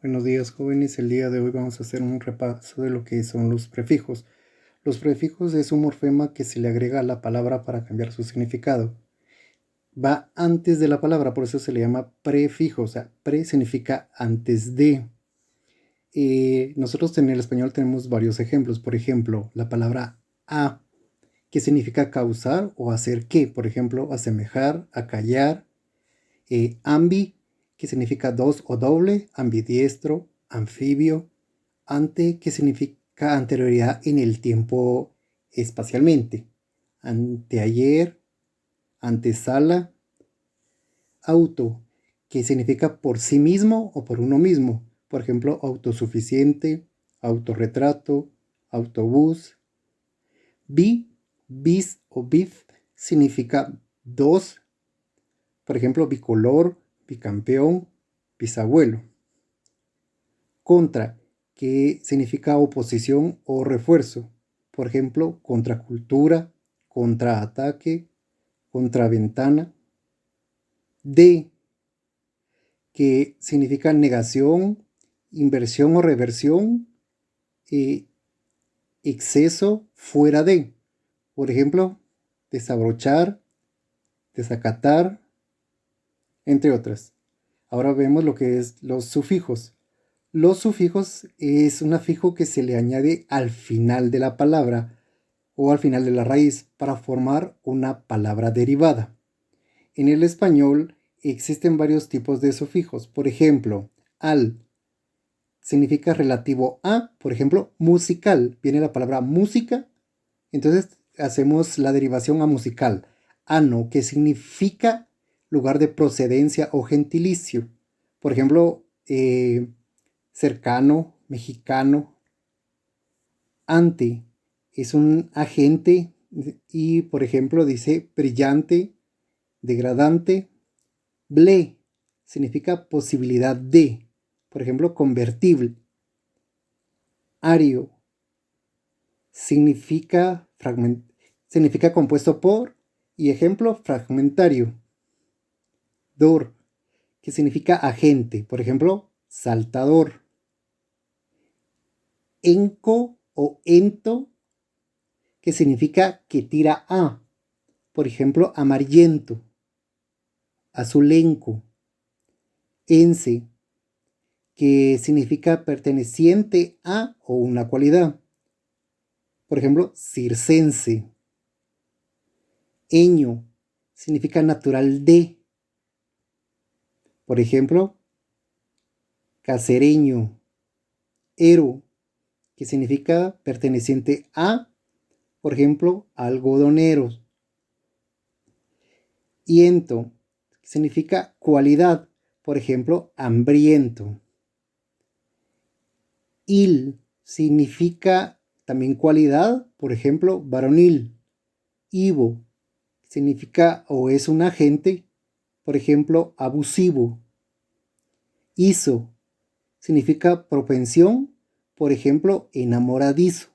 Buenos días, jóvenes. El día de hoy vamos a hacer un repaso de lo que son los prefijos. Los prefijos es un morfema que se le agrega a la palabra para cambiar su significado. Va antes de la palabra, por eso se le llama prefijo. O sea, pre significa antes de. Nosotros en el español tenemos varios ejemplos. Por ejemplo, la palabra a, que significa causar o hacer qué. Por ejemplo, asemejar, acallar. Ambi, que significa dos o doble, ambidiestro, anfibio, ante, que significa anterioridad en el tiempo espacialmente, anteayer, antesala, auto, que significa por sí mismo o por uno mismo, por ejemplo, autosuficiente, autorretrato, autobús. Bis o bif significa dos, por ejemplo, bicolor, bicampeón, bisabuelo. Contra, que significa oposición o refuerzo. Por ejemplo, contracultura, contraataque, contraventana. De, que significa negación, inversión o reversión, exceso, fuera de. Por ejemplo, desabrochar, desacatar, entre otras. Ahora vemos lo que es los sufijos. Los sufijos es un afijo que se le añade al final de la palabra o al final de la raíz para formar una palabra derivada. En el español existen varios tipos de sufijos. Por ejemplo, al significa relativo a, por ejemplo, musical. Viene la palabra música, entonces hacemos la derivación a musical. Ano, que significa lugar de procedencia o gentilicio. Por ejemplo, cercano, mexicano. Ante es un agente y, por ejemplo, dice brillante, degradante. Ble significa posibilidad de, por ejemplo, convertible. Ario significa significa compuesto por y ejemplo fragmentario. Dor, que significa agente, por ejemplo, saltador. Enco o ento, que significa que tira a, por ejemplo, amarillento, azulenco. Ense, que significa perteneciente a o una cualidad, por ejemplo, circense. Eño, significa natural de, por ejemplo, casereño. Ero, que significa perteneciente a, por ejemplo, algodoneros. Hiento, que significa cualidad, por ejemplo, hambriento. Il significa también cualidad, por ejemplo, varonil. Ivo significa o es un agente, por ejemplo, abusivo. Iso significa propensión, por ejemplo, enamoradizo.